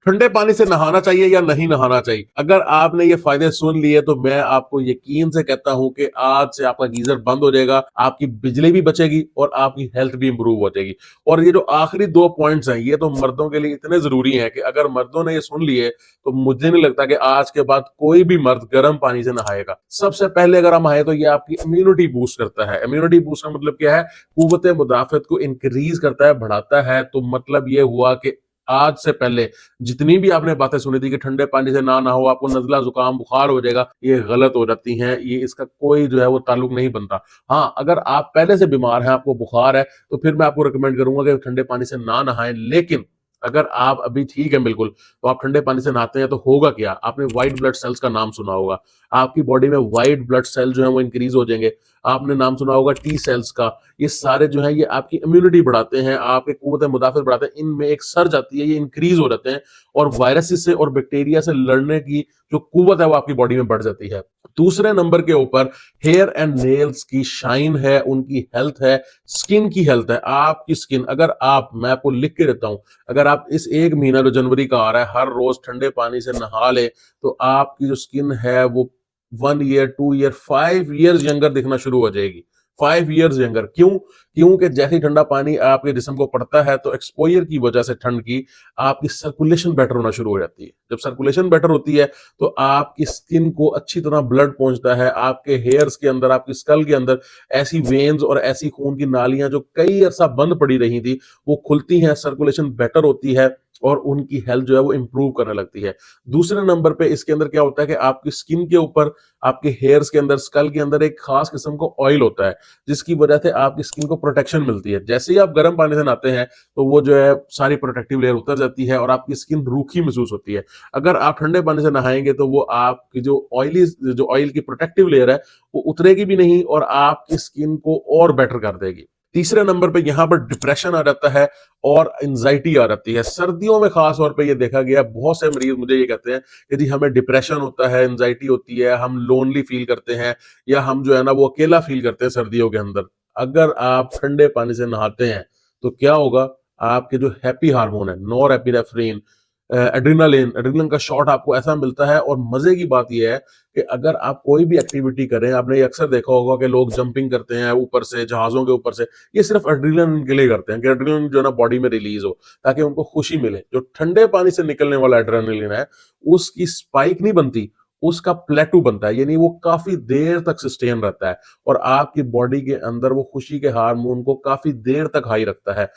ठंडे पानी से नहाना चाहिए या नहीं नहाना चाहिए? अगर आपने ये फायदे सुन लिए तो मैं आपको यकीन से कहता हूं कि आज से आपका गीजर बंद हो जाएगा, आपकी बिजली भी बचेगी और आपकी हेल्थ भी इंप्रूव हो जाएगी। और ये जो आखिरी 2 पॉइंट्स हैं, ये तो मर्दों के लिए इतने ज़रूरी हैं कि अगर मर्दों ने ये सुन लिए, तो मुझे नहीं लगता कि आज के बाद कोई भी मर्द गर्म पानी से नहाएगा। सबसे पहले अगर हम नहाएँ तो ये आपकी इम्यूनिटी बूस्ट करता है। इम्यूनिटी बूस्ट का मतलब क्या है? कुव्वत मुदाफ़त को इंक्रीज़ करता है, बढ़ाता है। तो मतलब ये हुआ कि आज से पहले जितनी भी आपने बातें सुनी थी कि ठंडे पानी से ना नहाओ, आपको नज़ला, ज़ुकाम, बुखार हो जाएगा, ये गलत हो जाती हैं। ये इसका कोई जो है वो ताल्लुक नहीं बनता। हाँ, अगर आप पहले से बीमार हैं, आपको बुखार है, तो फिर मैं आपको रिकमेंड करूँगा कि ठंडे पानी से ना नहाएँ। लेकिन अगर आप अभी ठीक है बिल्कुल, तो आप ठंडे पानी से नहाते हैं तो होगा क्या? आपने व्हाइट ब्लड सेल्स का नाम सुना होगा। आपकी बॉडी में व्हाइट ब्लड सेल जो है वो इंक्रीज़ हो जाएँगे। आपने नाम सुना होगा टी सेल्स का। ये सारे जो हैं ये आपकी इम्यूनिटी बढ़ाते हैं, आपकी कुव्वत मुदाफ़त बढ़ाते हैं। इनमें एक सर्ज आती है, ये इंक्रीज़ हो जाते हैं और वायरसेस से और बैक्टीरिया से लड़ने की जो कुव्वत है वो आपकी बॉडी में बढ़ जाती है। दूसरे नंबर के ऊपर हेयर एंड नेल्स की शाइन है, उनकी हेल्थ है, स्किन की हेल्थ है। आपकी स्किन अगर आप मैं आपको लिख के देता हूँ, अगर आप इस 1 महीना जो जनवरी का आ रहा है, हर रोज़ ठंडे पानी से नहा लें, तो आपकी जो स्किन है वो 1 ईयर, 2 ईयर, 5 इयर्स यंगर दिखना शुरू हो जाएगी। 5 इयर्स यंगर क्यों? क्योंकि जैसे ही ठंडा पानी आपके जिस्म को पड़ता है तो एक्सपोज़र की वजह से ठंड की आपकी सर्कुलेशन बेटर होना शुरू हो जाती है। जब सर्कुलेशन बेटर होती है तो आपकी स्किन को अच्छी तरह ब्लड पहुँचता है, आपके हेयर्स के अंदर, आपकी स्कल के अंदर ऐसी वेन्स और ऐसी खून की नालियाँ जो कई अरसा बंद पड़ी रही थी, वो खुलती हैं, सर्कुलेशन बेटर होती है और उनकी हेल्थ जो है वो इम्प्रूव करने लगती है। दूसरे नंबर पे इसके अंदर क्या होता है कि आपकी स्किन के ऊपर, आपके हेयर्स के अंदर, स्कल के अंदर एक खास किस्म का ऑयल होता है, जिसकी वजह से आपकी स्किन को प्रोटेक्शन मिलती है। जैसे ही आप गर्म पानी से नहाते हैं, तो वो जो है सारी प्रोटेक्टिव लेयर उतर जाती है और आपकी स्किन रूखी महसूस होती है। अगर आप ठंडे पानी से नहाएँगे तो वो आपकी जो ऑयल की प्रोटेक्टिव लेयर है, वो उतरेगी भी नहीं और आपकी स्किन को और बेटर कर देगी। तीसरे नंबर पे यहाँ पर डिप्रेशन आ जाता है और एंग्जायटी आ जाती है। सर्दियों में खास तौर पे ये देखा गया है, बहुत से मरीज़ मुझे ये कहते हैं कि जी हमें डिप्रेशन होता है, एंग्जायटी होती है, हम लोनली फील करते हैं या हम जो है ना वो अकेला फील करते हैं सर्दियों के अंदर। अगर आप ठंडे पानी से नहाते हैं, तो क्या होगा? आपके जो हैप्पी हार्मोन है, नॉरएपिनेफ्रिन, एड्रेनालिन का शॉट आपको ऐसा मिलता है और मज़े की बात ये है कि अगर आप कोई भी एक्टिविटी करें, आपने ये अक्सर देखा होगा कि लोग जंपिंग करते हैं ऊपर से, जहाज़ों के ऊपर से, ये सिर्फ़ एड्रेनालिन के लिए करते हैं कि एड्रेनालिन जो है ना बॉडी में रिलीज़ हो, ताकि उनको खुशी मिले। जो ठंडे पानी से निकलने वाला एड्रेनालिन है, उसकी स्पाइक नहीं बनती, उसका प्लेटू बनता है, यानी वो काफ़ी देर तक सस्टेन रहता है और आपकी बॉडी के अंदर वो खुशी के हार्मोन को काफ़ी देर तक हाई रखता है।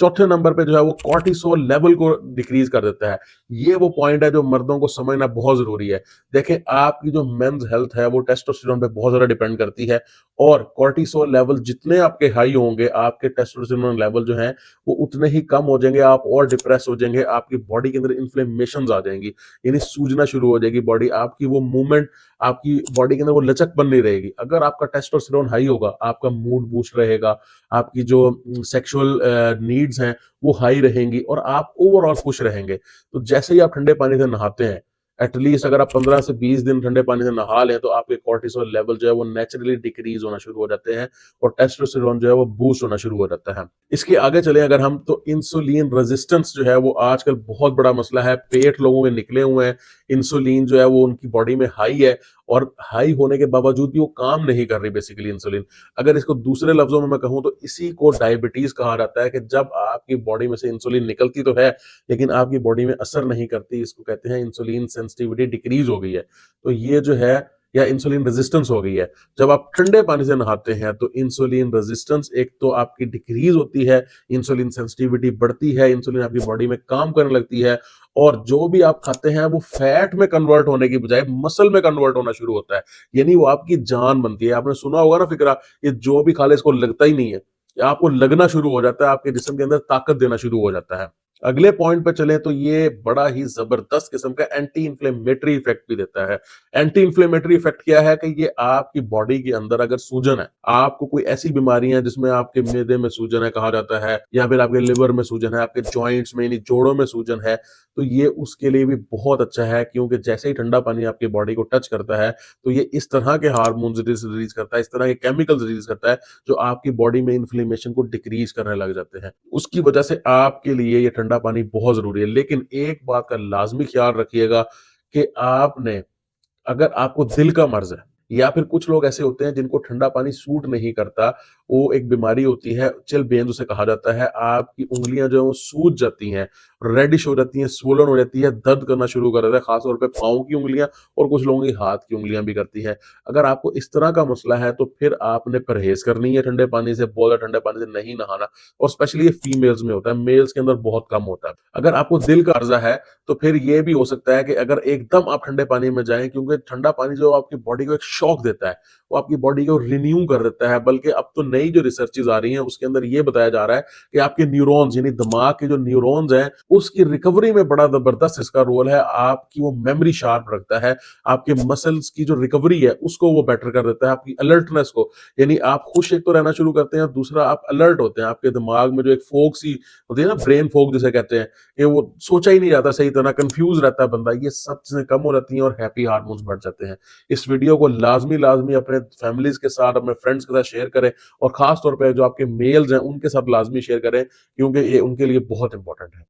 चौथे नंबर पे जो है वो कॉर्टिसोल लेवल को डिक्रीज कर देता है। ये वो पॉइंट है जो मर्दों को समझना बहुत ज़रूरी है। देखें, आपकी जो मेंस हेल्थ है वो टेस्टोस्टेरोन पे बहुत ज़्यादा डिपेंड करती है और कॉर्टिसोल लेवल जितने आपके हाई होंगे, आपके टेस्टोस्टेरोन लेवल जो हैं वो उतने ही कम हो जाएँगे, आप और डिप्रेस हो जाएँगे, आपकी बॉडी के अंदर इन्फ्लेमेशंस आ जाएँगी, यानी सूजना शुरू हो जाएगी बॉडी, आपकी वो मूवमेंट, आपकी बॉडी के अंदर वो लचकपन नहीं रहेगी। अगर आपका टेस्टोस्टेरोन हाई होगा, आपका मूड बूस्ट रहेगा, आपकी जो सेक्सुअल नीड्स हैं वो हाई रहेंगी और आप ओवरऑल खुश रहेंगे। तो जैसे ही आप ठंडे पानी से नहाते हैं, एटलीस्ट अगर आप 15 से 20 दिन ठंडे पानी से नहा लें तो आपके कॉर्टिसोल लेवल जो है वो नेचुरली डिक्रीज होना शुरू हो जाते हैं और टेस्टोस्टेरोन जो है वो बूस्ट होना शुरू हो जाता है। इसके आगे चलें अगर हम, तो इंसुलिन रेजिस्टेंस जो है वो आजकल बहुत बड़ा मसला है। पेट लोगों के निकले हुए हैं, इंसुलिन जो है वो उनकी बॉडी में हाई है और हाई होने के बावजूद भी वो काम नहीं कर रही बेसिकली इंसुलिन। अगर इसको दूसरे लफ्जों में मैं कहूँ तो इसी को डायबिटीज कहा जाता है कि जब आपकी बॉडी में से इंसुलिन निकलती तो है लेकिन आपकी बॉडी में असर नहीं करती, इसको कहते हैं इंसुलिन सेंसिटिविटी डिक्रीज हो गई है। तो ये जो है, या इंसुलिन रेजिस्टेंस हो गई है। जब आप ठंडे पानी से नहाते हैं तो इंसुलिन रेजिस्टेंस एक तो आपकी डिक्रीज होती है, इंसुलिन सेंसिटिविटी बढ़ती है, इंसुलिन आपकी बॉडी में काम करने लगती है और जो भी आप खाते हैं वो फैट में कन्वर्ट होने की बजाय मसल में कन्वर्ट होना शुरू होता है। यानी वो आपकी जान बनती है। आपने सुना होगा ना फिक्रा, ये जो भी खा ले इसको लगता ही नहीं है। आपको लगना शुरू हो जाता है, आपके जिस्म के अंदर ताकत देना शुरू हो जाता है। अगले पॉइंट पे चले तो ये बड़ा ही जबरदस्त किस्म का एंटी इंफ्लेमेटरी इफेक्ट भी देता है। एंटी इंफ्लेमेटरी इफेक्ट क्या है कि ये आपकी बॉडी के अंदर अगर सूजन है, आपको कोई ऐसी बीमारी है जिसमें आपके मैदे में सूजन है कहा जाता है, या फिर आपके लिवर में सूजन है, आपके जॉइंट्स में यानी जोड़ों में सूजन है, तो ये उसके लिए भी बहुत अच्छा है क्योंकि जैसे ही ठंडा पानी आपकी बॉडी को टच करता है तो ये इस तरह के हार्मोन्स रिलीज करता है, इस तरह के केमिकल्स रिलीज करता है जो आपकी बॉडी में इन्फ्लेमेशन को डिक्रीज करने लग जाते हैं। उसकी वजह से आपके लिए ये ठंडा पानी बहुत ज़रूरी है। लेकिन एक बात का लाज़मी ख़्याल रखिएगा कि आपने अगर आपको दिल का मर्ज़ है या फिर कुछ लोग ऐसे होते हैं जिनको ठंडा पानी सूट नहीं करता, वो एक बीमारी होती है चलबेंज उसे कहा जाता है। आपकी उँगलियाँ जो हैं वो सूज जाती हैं, रेडिश हो जाती हैं, स्वोलन हो जाती है, दर्द करना शुरू कर देता है, ख़ास तौर पे पाँव की उँगलियाँ और कुछ लोगों की हाथ की उँगलियाँ भी करती हैं। अगर आपको इस तरह का मसला है तो फिर आपने परहेज़ करनी है ठंडे पानी से, बहुत ज़्यादा ठंडे पानी से नहीं नहाना और स्पेशली ये फीमेल्स में होता है, मेल्स के अंदर बहुत कम होता है। अगर आपको दिल का अर्ज़ा है तो फिर ये भी हो सकता है कि अगर एकदम आप ठंडे पानी में जाएँ क्योंकि ठंडा पानी जो आपकी बॉडी को एक शॉक देता है, वो आपकी बॉडी को रिन्यू कर देता है। बल्कि अब तो नई जो रिसर्चेज़ आ रही हैं उसके अंदर ये बताया जा रहा है कि आपके न्यूरॉन्स यानी दिमाग के जो न्यूरॉन्स हैं, उसकी रिकवरी में बड़ा ज़बरदस्त इसका रोल है। आपकी वो मेमोरी शार्प रखता है, आपके मसल्स की जो रिकवरी है उसको वो बेटर कर देता है, आपकी अलर्टनेस को यानी आप खुश एक तो रहना शुरू करते हैं, दूसरा आप अलर्ट होते हैं। आपके दिमाग में जो एक फॉग सी होती है ना, ब्रेन फॉग जिसे कहते हैं, कि वो सोचा ही नहीं जाता सही तरह, कन्फ्यूज़ रहता है बंदा, ये सब चीज़ें कम हो जाती हैं और हैप्पी हार्मोन्स बढ़ जाते हैं। इस वीडियो को लाज़मी अपने फैमिलीज़ के साथ, अपने फ्रेंड्स के साथ शेयर करें और ख़ास तौर पे जो आपके मेल्स हैं, उनके साथ लाज़मी शेयर करें क्योंकि ये उनके लिए बहुत इम्पोर्टेंट है।